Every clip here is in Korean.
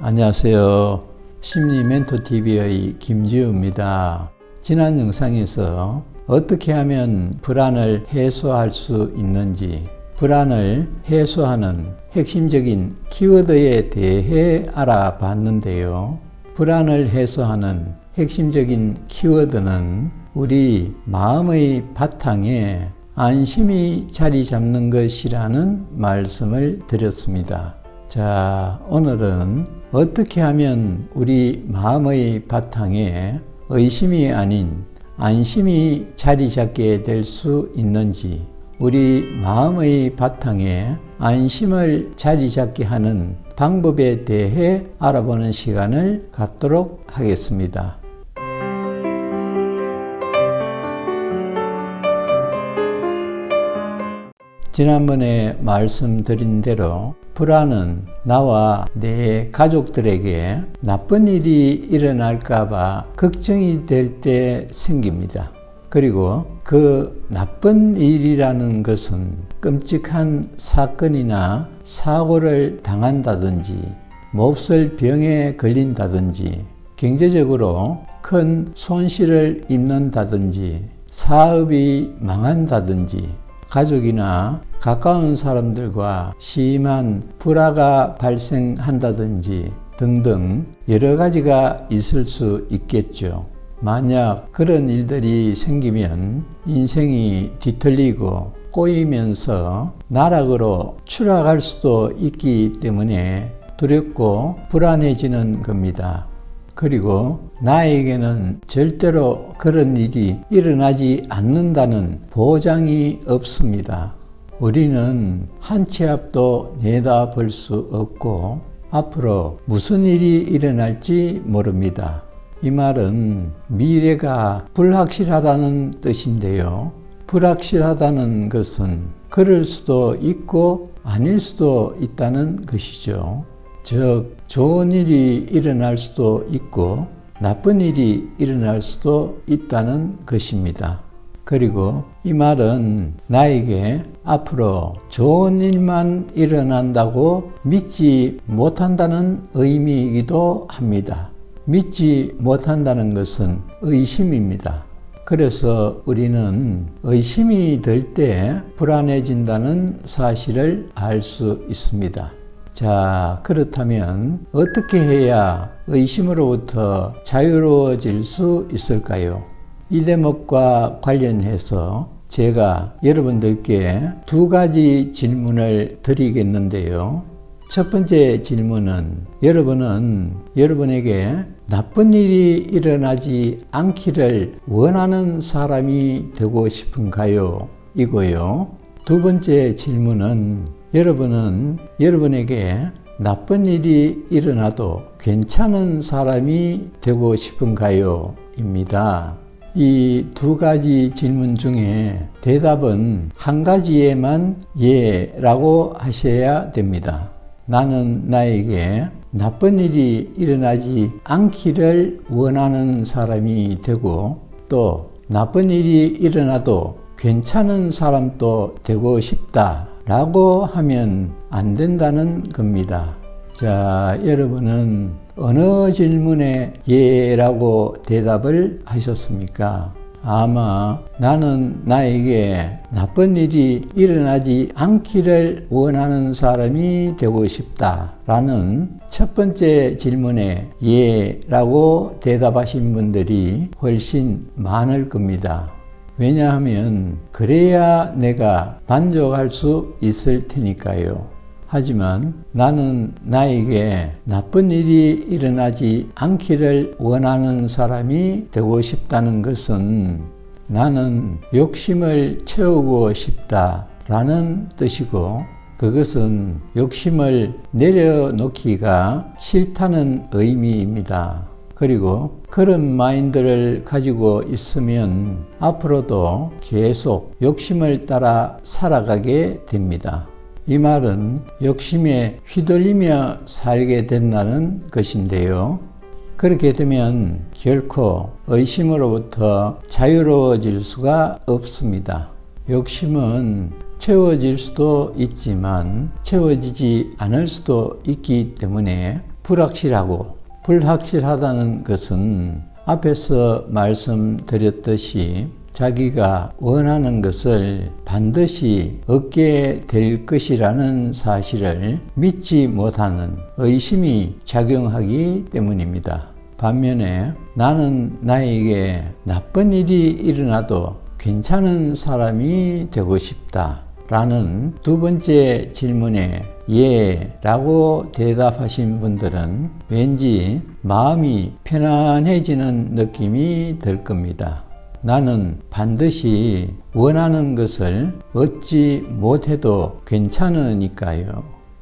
안녕하세요. 심리멘토TV의 김지우입니다. 지난 영상에서 어떻게 하면 불안을 해소할 수 있는지, 불안을 해소하는 핵심적인 키워드에 대해 알아봤는데요. 불안을 해소하는 핵심적인 키워드는 우리 마음의 바탕에 안심이 자리 잡는 것이라는 말씀을 드렸습니다. 자, 오늘은 어떻게 하면 우리 마음의 바탕에 의심이 아닌 안심이 자리 잡게 될 수 있는지, 우리 마음의 바탕에 안심을 자리 잡게 하는 방법에 대해 알아보는 시간을 갖도록 하겠습니다. 지난번에 말씀드린 대로 불안은 나와 내 가족들에게 나쁜 일이 일어날까봐 걱정이 될 때 생깁니다. 그리고 그 나쁜 일이라는 것은 끔찍한 사건이나 사고를 당한다든지, 몹쓸 병에 걸린다든지, 경제적으로 큰 손실을 입는다든지, 사업이 망한다든지, 가족이나 가까운 사람들과 심한 불화가 발생한다든지 등등 여러 가지가 있을 수 있겠죠. 만약 그런 일들이 생기면 인생이 뒤틀리고 꼬이면서 나락으로 추락할 수도 있기 때문에 두렵고 불안해지는 겁니다. 그리고 나에게는 절대로 그런 일이 일어나지 않는다는 보장이 없습니다. 우리는 한 치 앞도 내다볼 수 없고 앞으로 무슨 일이 일어날지 모릅니다. 이 말은 미래가 불확실하다는 뜻인데요. 불확실하다는 것은 그럴 수도 있고 아닐 수도 있다는 것이죠. 즉, 좋은 일이 일어날 수도 있고 나쁜 일이 일어날 수도 있다는 것입니다. 그리고 이 말은 나에게 앞으로 좋은 일만 일어난다고 믿지 못한다는 의미이기도 합니다. 믿지 못한다는 것은 의심입니다. 그래서 우리는 의심이 들 때 불안해진다는 사실을 알 수 있습니다. 자, 그렇다면 어떻게 해야 의심으로부터 자유로워질 수 있을까요? 이 대목과 관련해서 제가 여러분들께 두 가지 질문을 드리겠는데요. 첫 번째 질문은, 여러분은 여러분에게 나쁜 일이 일어나지 않기를 원하는 사람이 되고 싶은가요? 이고요. 두 번째 질문은, 여러분은 여러분에게 나쁜 일이 일어나도 괜찮은 사람이 되고 싶은가요? 입니다. 이 두 가지 질문 중에 대답은 한 가지에만 예라고 하셔야 됩니다. 나는 나에게 나쁜 일이 일어나지 않기를 원하는 사람이 되고, 또 나쁜 일이 일어나도 괜찮은 사람도 되고 싶다 라고 하면 안 된다는 겁니다. 자, 여러분은 어느 질문에 예라고 대답을 하셨습니까? 아마 나는 나에게 나쁜 일이 일어나지 않기를 원하는 사람이 되고 싶다 라는 첫 번째 질문에 예라고 대답하신 분들이 훨씬 많을 겁니다. 왜냐하면 그래야 내가 만족할 수 있을 테니까요. 하지만 나는 나에게 나쁜 일이 일어나지 않기를 원하는 사람이 되고 싶다는 것은 나는 욕심을 채우고 싶다라는 뜻이고, 그것은 욕심을 내려놓기가 싫다는 의미입니다. 그리고 그런 마인드를 가지고 있으면 앞으로도 계속 욕심을 따라 살아가게 됩니다. 이 말은 욕심에 휘둘리며 살게 된다는 것인데요. 그렇게 되면 결코 의심으로부터 자유로워질 수가 없습니다. 욕심은 채워질 수도 있지만 채워지지 않을 수도 있기 때문에 불확실하고 불확실하다는 것은 앞에서 말씀드렸듯이 자기가 원하는 것을 반드시 얻게 될 것이라는 사실을 믿지 못하는 의심이 작용하기 때문입니다. 반면에 나는 나에게 나쁜 일이 일어나도 괜찮은 사람이 되고 싶다 라는 두 번째 질문에 예 라고 대답하신 분들은 왠지 마음이 편안해지는 느낌이 들 겁니다. 나는 반드시 원하는 것을 얻지 못해도 괜찮으니까요.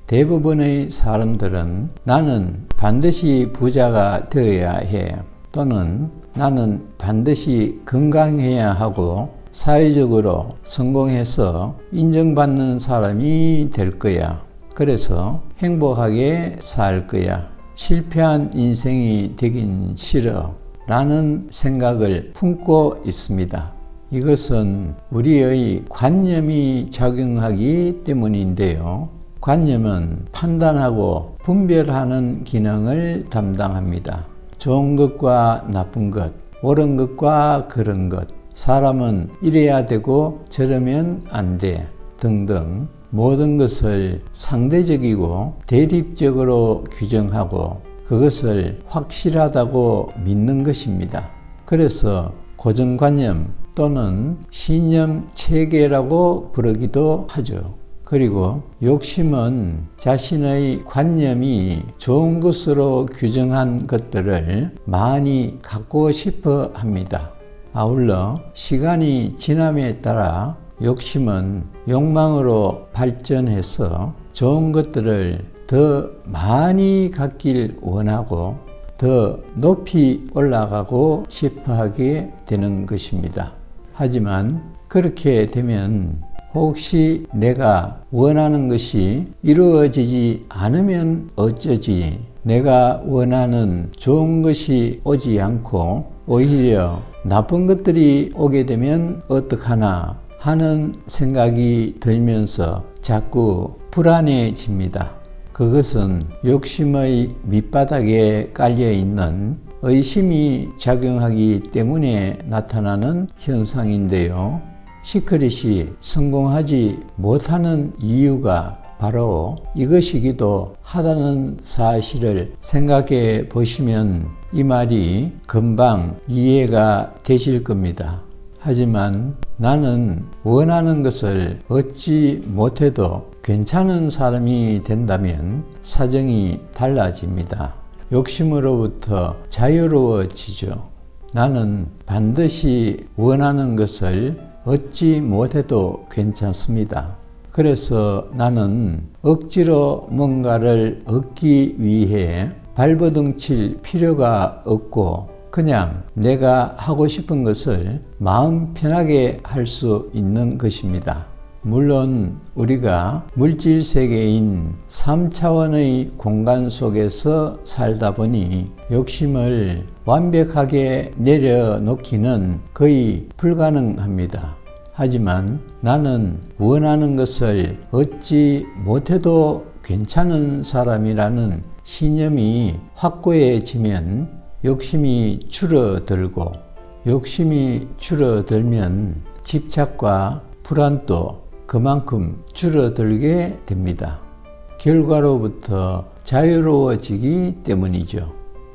대부분의 사람들은 나는 반드시 부자가 되어야 해, 또는 나는 반드시 건강해야 하고 사회적으로 성공해서 인정받는 사람이 될 거야. 그래서 행복하게 살 거야. 실패한 인생이 되긴 싫어 라는 생각을 품고 있습니다. 이것은 우리의 관념이 작용하기 때문인데요. 관념은 판단하고 분별하는 기능을 담당합니다. 좋은 것과 나쁜 것, 옳은 것과 그른 것, 사람은 이래야 되고 저러면 안 돼 등등 모든 것을 상대적이고 대립적으로 규정하고 그것을 확실하다고 믿는 것입니다. 그래서 고정관념 또는 신념 체계라고 부르기도 하죠. 그리고 욕심은 자신의 관념이 좋은 것으로 규정한 것들을 많이 갖고 싶어 합니다. 아울러 시간이 지남에 따라 욕심은 욕망으로 발전해서 좋은 것들을 더 많이 갖길 원하고 더 높이 올라가고 싶어 하게 되는 것입니다. 하지만 그렇게 되면 혹시 내가 원하는 것이 이루어지지 않으면 어쩌지? 내가 원하는 좋은 것이 오지 않고 오히려 나쁜 것들이 오게 되면 어떡하나 하는 생각이 들면서 자꾸 불안해집니다. 그것은 욕심의 밑바닥에 깔려있는 의심이 작용하기 때문에 나타나는 현상인데요. 시크릿이 성공하지 못하는 이유가 바로 이것이기도 하다는 사실을 생각해 보시면 이 말이 금방 이해가 되실 겁니다. 하지만 나는 원하는 것을 얻지 못해도 괜찮은 사람이 된다면 사정이 달라집니다. 욕심으로부터 자유로워지죠. 나는 반드시 원하는 것을 얻지 못해도 괜찮습니다. 그래서 나는 억지로 뭔가를 얻기 위해 발버둥 칠 필요가 없고 그냥 내가 하고 싶은 것을 마음 편하게 할 수 있는 것입니다. 물론 우리가 물질 세계인 3차원의 공간 속에서 살다 보니 욕심을 완벽하게 내려놓기는 거의 불가능합니다. 하지만 나는 원하는 것을 얻지 못해도 괜찮은 사람이라는 신념이 확고해지면 욕심이 줄어들고 욕심이 줄어들면 집착과 불안도 그만큼 줄어들게 됩니다. 결과로부터 자유로워지기 때문이죠.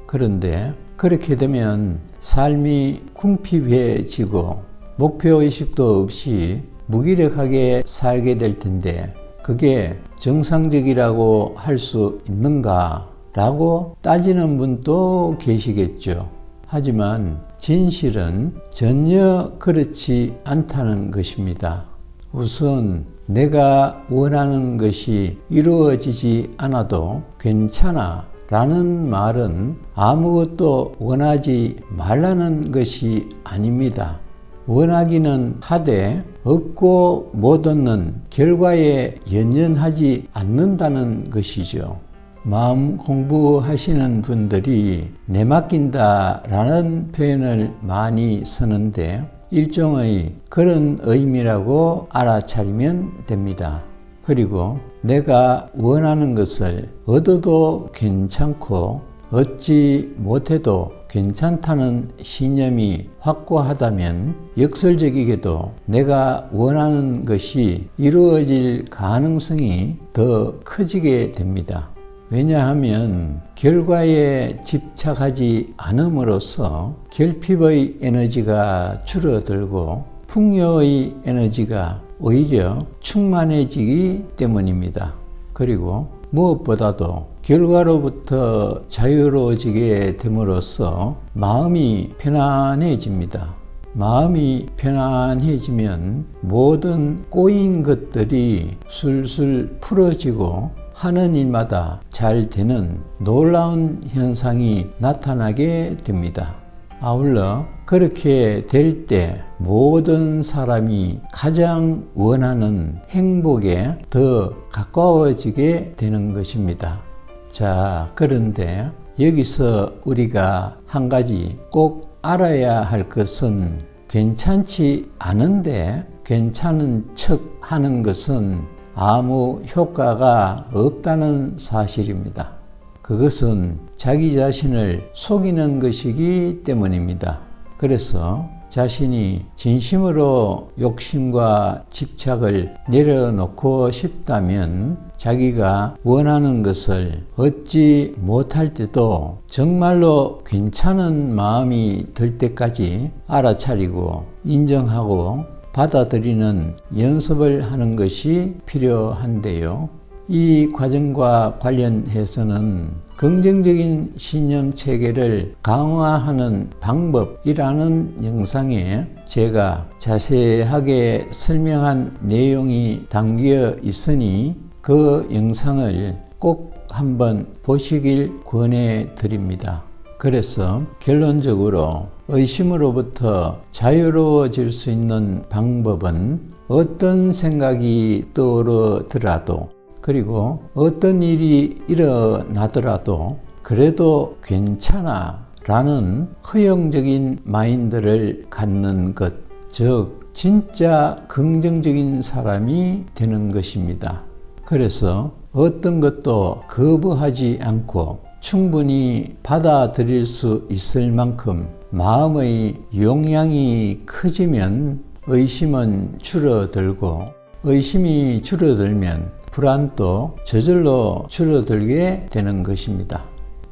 그런데 그렇게 되면 삶이 궁핍해지고 목표의식도 없이 무기력하게 살게 될 텐데 그게 정상적이라고 할 수 있는가? 라고 따지는 분도 계시겠죠. 하지만 진실은 전혀 그렇지 않다는 것입니다. 우선 내가 원하는 것이 이루어지지 않아도 괜찮아 라는 말은 아무것도 원하지 말라는 것이 아닙니다. 원하기는 하되 얻고 못 얻는 결과에 연연하지 않는다는 것이죠. 마음 공부하시는 분들이 내맡긴다 라는 표현을 많이 쓰는데 일종의 그런 의미라고 알아차리면 됩니다. 그리고 내가 원하는 것을 얻어도 괜찮고 얻지 못해도 괜찮다는 신념이 확고하다면 역설적이게도 내가 원하는 것이 이루어질 가능성이 더 커지게 됩니다. 왜냐하면 결과에 집착하지 않음으로써 결핍의 에너지가 줄어들고 풍요의 에너지가 오히려 충만해지기 때문입니다. 그리고 무엇보다도 결과로부터 자유로워지게 됨으로써 마음이 편안해집니다. 마음이 편안해지면 모든 꼬인 것들이 술술 풀어지고 하는 일마다 잘 되는 놀라운 현상이 나타나게 됩니다. 아울러 그렇게 될 때 모든 사람이 가장 원하는 행복에 더 가까워지게 되는 것입니다. 자, 그런데 여기서 우리가 한 가지 꼭 알아야 할 것은 괜찮지 않은데 괜찮은 척 하는 것은 아무 효과가 없다는 사실입니다. 그것은 자기 자신을 속이는 것이기 때문입니다. 그래서 자신이 진심으로 욕심과 집착을 내려놓고 싶다면 자기가 원하는 것을 얻지 못할 때도 정말로 괜찮은 마음이 들 때까지 알아차리고 인정하고 받아들이는 연습을 하는 것이 필요한데요. 이 과정과 관련해서는 긍정적인 신념 체계를 강화하는 방법이라는 영상에 제가 자세하게 설명한 내용이 담겨 있으니 그 영상을 꼭 한번 보시길 권해드립니다. 그래서 결론적으로 의심으로부터 자유로워질 수 있는 방법은 어떤 생각이 떠오르더라도 그리고 어떤 일이 일어나더라도 그래도 괜찮아 라는 허용적인 마인드를 갖는 것, 즉 진짜 긍정적인 사람이 되는 것입니다. 그래서 어떤 것도 거부하지 않고 충분히 받아들일 수 있을 만큼 마음의 용량이 커지면 의심은 줄어들고 의심이 줄어들면 불안도 저절로 줄어들게 되는 것입니다.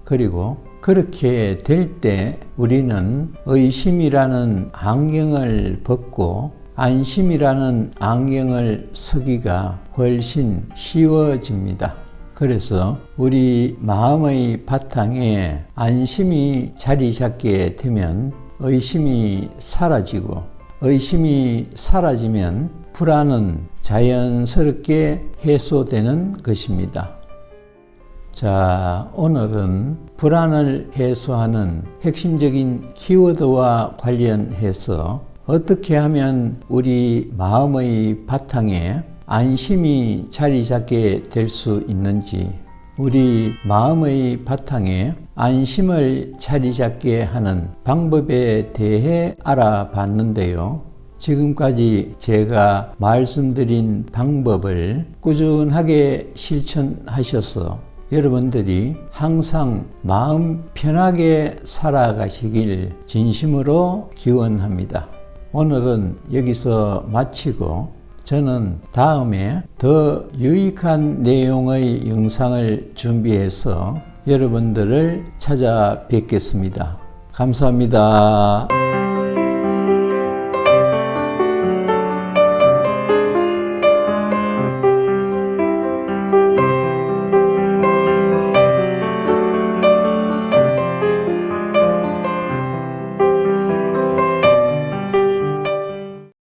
그리고 그렇게 될 때 우리는 의심이라는 안경을 벗고 안심이라는 안경을 쓰기가 훨씬 쉬워집니다. 그래서 우리 마음의 바탕에 안심이 자리 잡게 되면 의심이 사라지고 의심이 사라지면 불안은 자연스럽게 해소되는 것입니다. 자, 오늘은 불안을 해소하는 핵심적인 키워드와 관련해서 어떻게 하면 우리 마음의 바탕에 안심이 자리 잡게 될 수 있는지, 우리 마음의 바탕에 안심을 자리 잡게 하는 방법에 대해 알아봤는데요. 지금까지 제가 말씀드린 방법을 꾸준하게 실천하셔서 여러분들이 항상 마음 편하게 살아가시길 진심으로 기원합니다. 오늘은 여기서 마치고 저는 다음에 더 유익한 내용의 영상을 준비해서 여러분들을 찾아뵙겠습니다. 감사합니다.